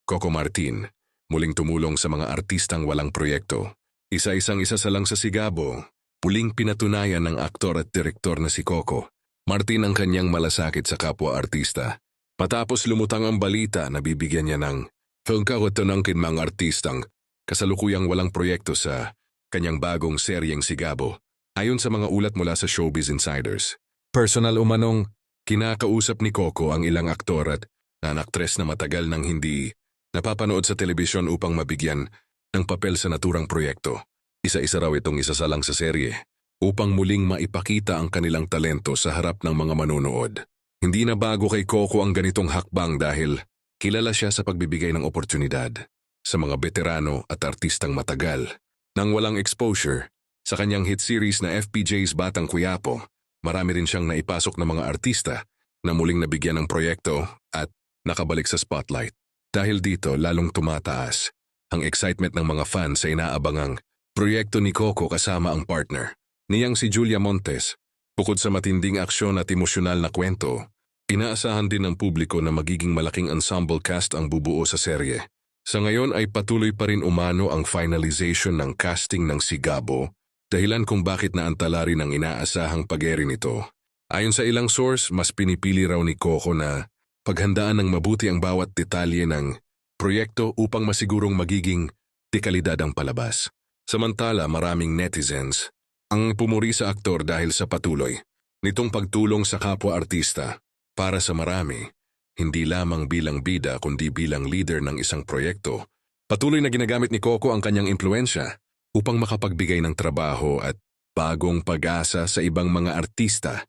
Coco Martin, muling tumulong sa mga artistang walang proyekto. Isa-isang isasalang sa Sigabo, muling pinatunayan ng aktor at direktor na si Coco Martin ang kanyang malasakit sa kapwa-artista. Patapos lumutang ang balita na bibigyan niya ng pagkakatanangkin mga artistang kasalukuyang walang proyekto sa kanyang bagong seryeng Sigabo, ayon sa mga ulat mula sa Showbiz Insiders. Personal umanong, kinakausap ni Coco ang ilang aktor at aktres na matagal nang hindi napapanood sa telebisyon upang mabigyan ng papel sa naturang proyekto. Isa-isa raw itong isasalang sa serye upang muling maipakita ang kanilang talento sa harap ng mga manonood. Hindi na bago kay Coco ang ganitong hakbang dahil kilala siya sa pagbibigay ng oportunidad sa mga veterano at artistang matagal. Nang walang exposure sa kanyang hit series na FPJ's Batang Quiapo, marami rin siyang naipasok na mga artista na muling nabigyan ng proyekto at nakabalik sa spotlight. Dahil dito, lalong tumataas ang excitement ng mga fans sa inaabangang proyekto ni Coco kasama ang partner niyang si Julia Montes. Bukod sa matinding aksyon at emosyonal na kwento, inaasahan din ng publiko na magiging malaking ensemble cast ang bubuo sa serye. Sa ngayon ay patuloy pa rin umano ang finalization ng casting ng Sigabo, dahilan kung bakit naantala rin ang inaasahang pag-airing nito. Ayon sa ilang source, mas pinipili raw ni Coco na paghandaan ng mabuti ang bawat detalye ng proyekto upang masigurong magiging dekalidad ang palabas. Samantala, maraming netizens ang pumuri sa aktor dahil sa patuloy nitong pagtulong sa kapwa-artista. Para sa marami, hindi lamang bilang bida kundi bilang leader ng isang proyekto, patuloy na ginagamit ni Coco ang kanyang impluensya upang makapagbigay ng trabaho at bagong pag-asa sa ibang mga artista